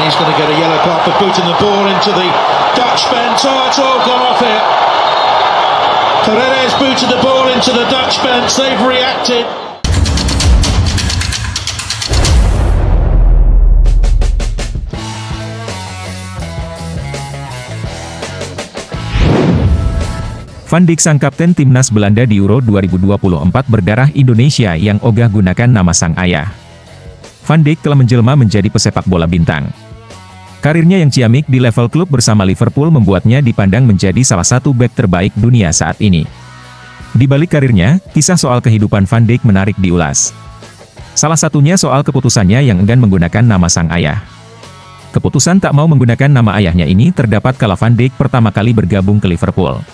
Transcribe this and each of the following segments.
he's going to get a yellow card for booting the ball into the Dutch bench. Oh, it's all gone off here. Paredes booted the ball into the Dutch bench. They've reacted. Van Dijk sang kapten timnas Belanda di Euro 2024 berdarah Indonesia yang ogah gunakan nama sang ayah. Van Dijk telah menjelma menjadi pesepak bola bintang. Karirnya yang ciamik di level klub bersama Liverpool membuatnya dipandang menjadi salah satu bek terbaik dunia saat ini. Di balik karirnya, kisah soal kehidupan Van Dijk menarik diulas. Salah satunya soal keputusannya yang enggan menggunakan nama sang ayah. Keputusan tak mau menggunakan nama ayahnya ini terdapat kala Van Dijk pertama kali bergabung ke Liverpool.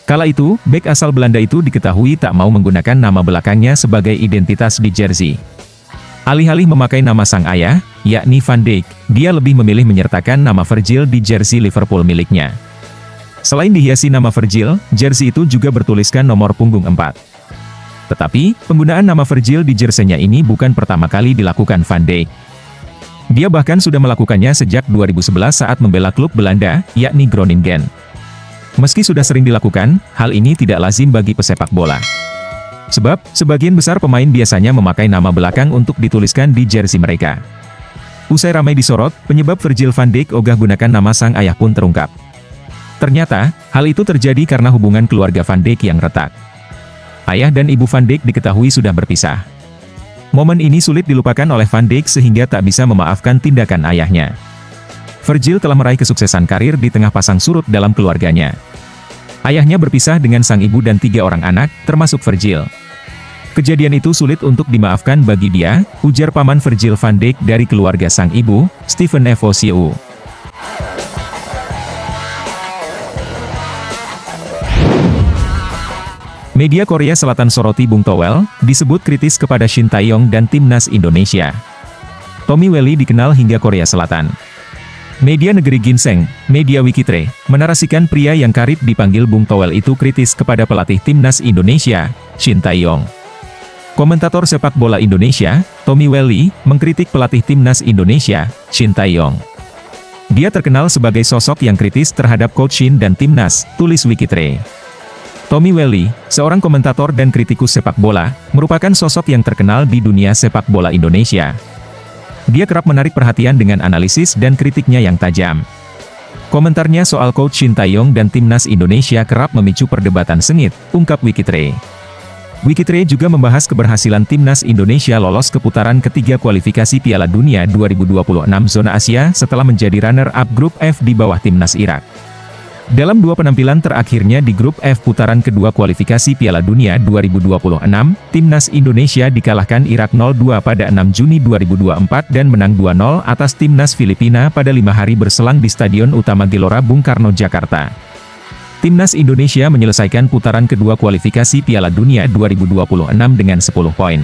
Kala itu, bek asal Belanda itu diketahui tak mau menggunakan nama belakangnya sebagai identitas di jersey. Alih-alih memakai nama sang ayah, yakni Van Dijk, dia lebih memilih menyertakan nama Virgil di jersey Liverpool miliknya. Selain dihiasi nama Virgil, jersey itu juga bertuliskan nomor punggung 4. Tetapi, penggunaan nama Virgil di jersey-nya ini bukan pertama kali dilakukan Van Dijk. Dia bahkan sudah melakukannya sejak 2011 saat membela klub Belanda, yakni Groningen. Meski sudah sering dilakukan, hal ini tidak lazim bagi pesepak bola. Sebab, sebagian besar pemain biasanya memakai nama belakang untuk dituliskan di jersey mereka. Usai ramai disorot, penyebab Virgil van Dijk ogah gunakan nama sang ayah pun terungkap. Ternyata, hal itu terjadi karena hubungan keluarga Van Dijk yang retak. Ayah dan ibu Van Dijk diketahui sudah berpisah. Momen ini sulit dilupakan oleh Van Dijk sehingga tak bisa memaafkan tindakan ayahnya. Virgil telah meraih kesuksesan karir di tengah pasang surut dalam keluarganya. Ayahnya berpisah dengan sang ibu dan 3 orang anak, termasuk Virgil. Kejadian itu sulit untuk dimaafkan bagi dia, ujar paman Virgil van Dijk dari keluarga sang ibu, Steven Evosieu. Media Korea Selatan soroti Bung Towel, disebut kritis kepada Shin Tae-yong dan timnas Indonesia. Tommy Welly dikenal hingga Korea Selatan. Media negeri Ginseng, media Wikitre, menarasikan pria yang karib dipanggil Bung Towel itu kritis kepada pelatih timnas Indonesia, Shin Tae-yong. Komentator sepak bola Indonesia, Tommy Welly, mengkritik pelatih timnas Indonesia, Shin Tae-yong. Dia terkenal sebagai sosok yang kritis terhadap coach Shin dan timnas, tulis Wikitre. Tommy Welly, seorang komentator dan kritikus sepak bola, merupakan sosok yang terkenal di dunia sepak bola Indonesia. Dia kerap menarik perhatian dengan analisis dan kritiknya yang tajam. Komentarnya soal coach Shin Tae-yong dan timnas Indonesia kerap memicu perdebatan sengit, ungkap Wikitre. Wikitre juga membahas keberhasilan timnas Indonesia lolos ke putaran ketiga kualifikasi Piala Dunia 2026 zona Asia setelah menjadi runner-up grup F di bawah timnas Irak. Dalam 2 penampilan terakhirnya di grup F putaran kedua kualifikasi Piala Dunia 2026, timnas Indonesia dikalahkan Irak 0-2 pada 6 Juni 2024 dan menang 2-0 atas timnas Filipina pada 5 hari berselang di Stadion Utama Gelora Bung Karno, Jakarta. Timnas Indonesia menyelesaikan putaran kedua kualifikasi Piala Dunia 2026 dengan 10 poin.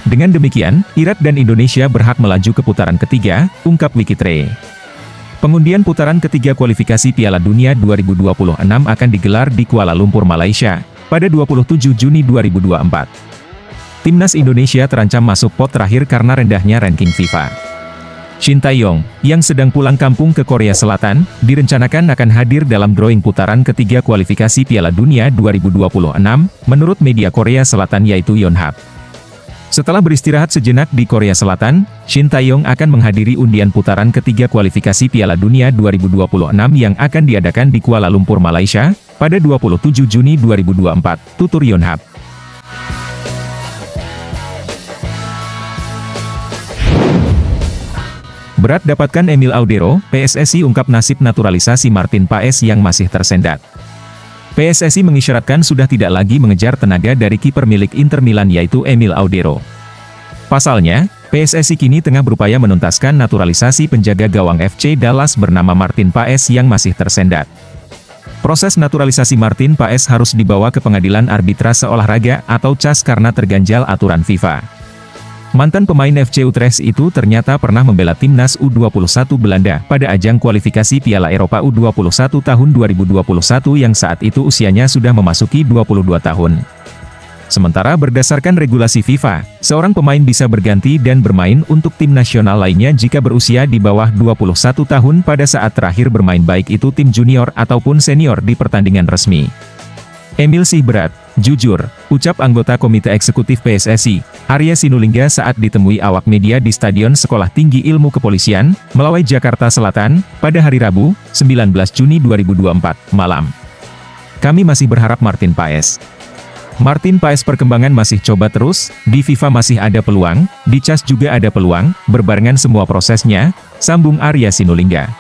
Dengan demikian, Irak dan Indonesia berhak melaju ke putaran ketiga, ungkap Wikitre. Pengundian putaran ketiga kualifikasi Piala Dunia 2026 akan digelar di Kuala Lumpur, Malaysia, pada 27 Juni 2024. Timnas Indonesia terancam masuk pot terakhir karena rendahnya ranking FIFA. Shin Tae-yong, yang sedang pulang kampung ke Korea Selatan, direncanakan akan hadir dalam drawing putaran ketiga kualifikasi Piala Dunia 2026, menurut media Korea Selatan yaitu Yonhap. Setelah beristirahat sejenak di Korea Selatan, Shin Tae-yong akan menghadiri undian putaran ketiga kualifikasi Piala Dunia 2026 yang akan diadakan di Kuala Lumpur, Malaysia, pada 27 Juni 2024, tutur Yonhap. Berat dapatkan Emil Audero, PSSI ungkap nasib naturalisasi Martin Paes yang masih tersendat. PSSI mengisyaratkan sudah tidak lagi mengejar tenaga dari kiper milik Inter Milan yaitu Emil Audero. Pasalnya, PSSI kini tengah berupaya menuntaskan naturalisasi penjaga gawang FC Dallas bernama Martin Paes yang masih tersendat. Proses naturalisasi Martin Paes harus dibawa ke Pengadilan Arbitrase Olahraga atau CAS karena terganjal aturan FIFA. Mantan pemain FC Utrecht itu ternyata pernah membela timnas U21 Belanda pada ajang kualifikasi Piala Eropa U21 tahun 2021 yang saat itu usianya sudah memasuki 22 tahun. Sementara berdasarkan regulasi FIFA, seorang pemain bisa berganti dan bermain untuk tim nasional lainnya jika berusia di bawah 21 tahun pada saat terakhir bermain, baik itu tim junior ataupun senior di pertandingan resmi. Emil Sihberat, jujur, ucap anggota Komite Eksekutif PSSI, Arya Sinulinga saat ditemui awak media di Stadion Sekolah Tinggi Ilmu Kepolisian, Melawai, Jakarta Selatan, pada hari Rabu, 19 Juni 2024, malam. Kami masih berharap Martin Paes. Perkembangan masih coba terus, di FIFA masih ada peluang, di CAS juga ada peluang, berbarengan semua prosesnya, sambung Arya Sinulinga.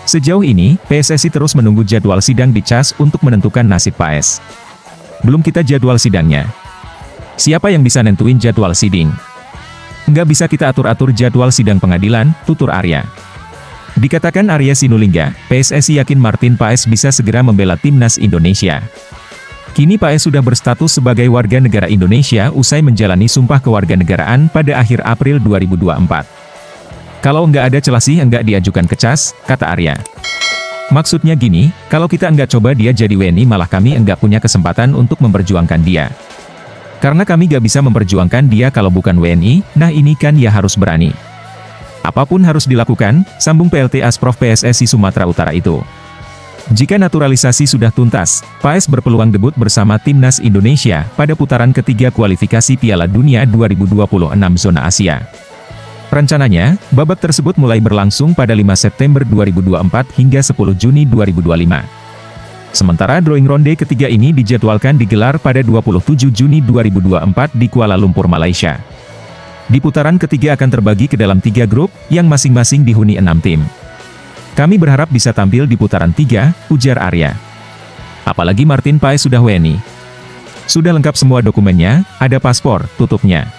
Sejauh ini, PSSI terus menunggu jadwal sidang di CAS untuk menentukan nasib Paes. Belum kita jadwal sidangnya. Siapa yang bisa nentuin jadwal sidang? Nggak bisa kita atur-atur jadwal sidang pengadilan, tutur Arya. Dikatakan Arya Sinulinga, PSSI yakin Martin Paes bisa segera membela timnas Indonesia. Kini Paes sudah berstatus sebagai warga negara Indonesia usai menjalani sumpah kewarganegaraan pada akhir April 2024. Kalau nggak ada celah sih nggak diajukan ke CAS, kata Arya. Maksudnya gini, kalau kita nggak coba dia jadi WNI malah kami nggak punya kesempatan untuk memperjuangkan dia. Karena kami nggak bisa memperjuangkan dia kalau bukan WNI, nah ini kan ya harus berani. Apapun harus dilakukan, sambung PLT Asprof PSSI Sumatera Utara itu. Jika naturalisasi sudah tuntas, Paes berpeluang debut bersama timnas Indonesia pada putaran ketiga kualifikasi Piala Dunia 2026 zona Asia. Rencananya, babak tersebut mulai berlangsung pada 5 September 2024 hingga 10 Juni 2025. Sementara drawing ronde ketiga ini dijadwalkan digelar pada 27 Juni 2024 di Kuala Lumpur, Malaysia. Di putaran ketiga akan terbagi ke dalam 3 grup, yang masing-masing dihuni 6 tim. Kami berharap bisa tampil di putaran 3, ujar Arya. Apalagi Martin Paes sudah WNI. Sudah lengkap semua dokumennya, ada paspor, tutupnya.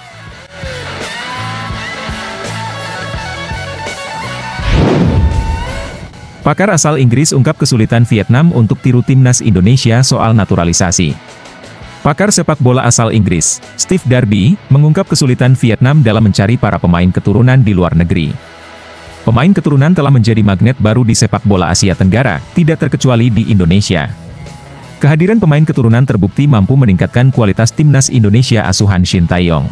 Pakar asal Inggris ungkap kesulitan Vietnam untuk tiru timnas Indonesia soal naturalisasi. Pakar sepak bola asal Inggris, Steve Darby, mengungkap kesulitan Vietnam dalam mencari para pemain keturunan di luar negeri. Pemain keturunan telah menjadi magnet baru di sepak bola Asia Tenggara, tidak terkecuali di Indonesia. Kehadiran pemain keturunan terbukti mampu meningkatkan kualitas timnas Indonesia asuhan Shin Tae-yong.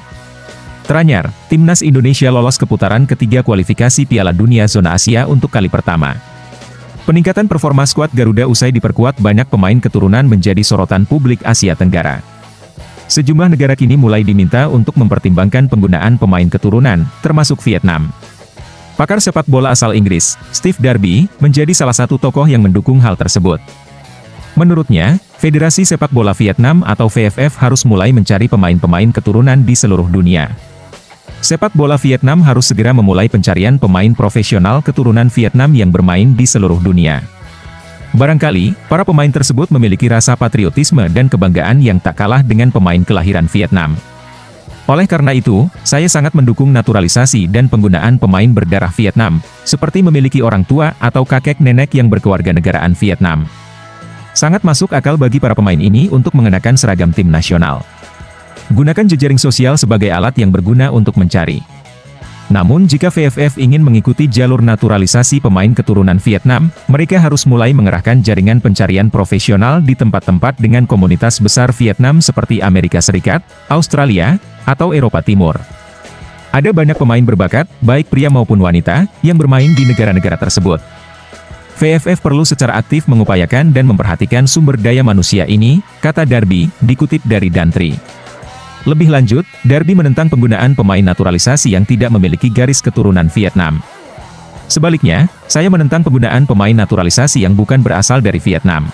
Teranyar, timnas Indonesia lolos ke putaran ketiga kualifikasi Piala Dunia zona Asia untuk kali pertama. Peningkatan performa skuad Garuda usai diperkuat banyak pemain keturunan menjadi sorotan publik Asia Tenggara. Sejumlah negara kini mulai diminta untuk mempertimbangkan penggunaan pemain keturunan, termasuk Vietnam. Pakar sepak bola asal Inggris, Steve Darby, menjadi salah satu tokoh yang mendukung hal tersebut. Menurutnya, Federasi Sepak Bola Vietnam atau VFF harus mulai mencari pemain-pemain keturunan di seluruh dunia. Sepak bola Vietnam harus segera memulai pencarian pemain profesional keturunan Vietnam yang bermain di seluruh dunia. Barangkali, para pemain tersebut memiliki rasa patriotisme dan kebanggaan yang tak kalah dengan pemain kelahiran Vietnam. Oleh karena itu, saya sangat mendukung naturalisasi dan penggunaan pemain berdarah Vietnam, seperti memiliki orang tua atau kakek nenek yang berkewarganegaraan Vietnam. Sangat masuk akal bagi para pemain ini untuk mengenakan seragam tim nasional. Gunakan jejaring sosial sebagai alat yang berguna untuk mencari. Namun jika VFF ingin mengikuti jalur naturalisasi pemain keturunan Vietnam, mereka harus mulai mengerahkan jaringan pencarian profesional di tempat-tempat dengan komunitas besar Vietnam seperti Amerika Serikat, Australia, atau Eropa Timur. Ada banyak pemain berbakat, baik pria maupun wanita, yang bermain di negara-negara tersebut. VFF perlu secara aktif mengupayakan dan memperhatikan sumber daya manusia ini, kata Darby, dikutip dari Dantri. Lebih lanjut, Darby menentang penggunaan pemain naturalisasi yang tidak memiliki garis keturunan Vietnam. Sebaliknya, saya menentang penggunaan pemain naturalisasi yang bukan berasal dari Vietnam.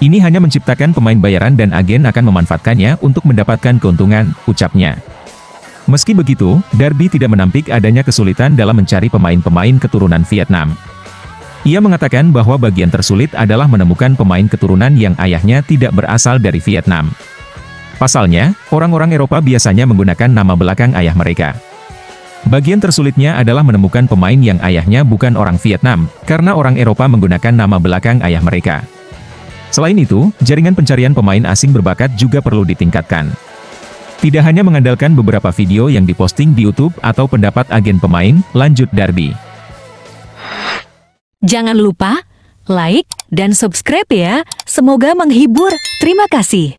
Ini hanya menciptakan pemain bayaran dan agen akan memanfaatkannya untuk mendapatkan keuntungan, ucapnya. Meski begitu, Darby tidak menampik adanya kesulitan dalam mencari pemain-pemain keturunan Vietnam. Ia mengatakan bahwa bagian tersulit adalah menemukan pemain keturunan yang ayahnya tidak berasal dari Vietnam. Pasalnya, orang-orang Eropa biasanya menggunakan nama belakang ayah mereka. Bagian tersulitnya adalah menemukan pemain yang ayahnya bukan orang Vietnam, karena orang Eropa menggunakan nama belakang ayah mereka. Selain itu, jaringan pencarian pemain asing berbakat juga perlu ditingkatkan. Tidak hanya mengandalkan beberapa video yang diposting di YouTube atau pendapat agen pemain, lanjut Darby. Jangan lupa like dan subscribe ya, semoga menghibur. Terima kasih.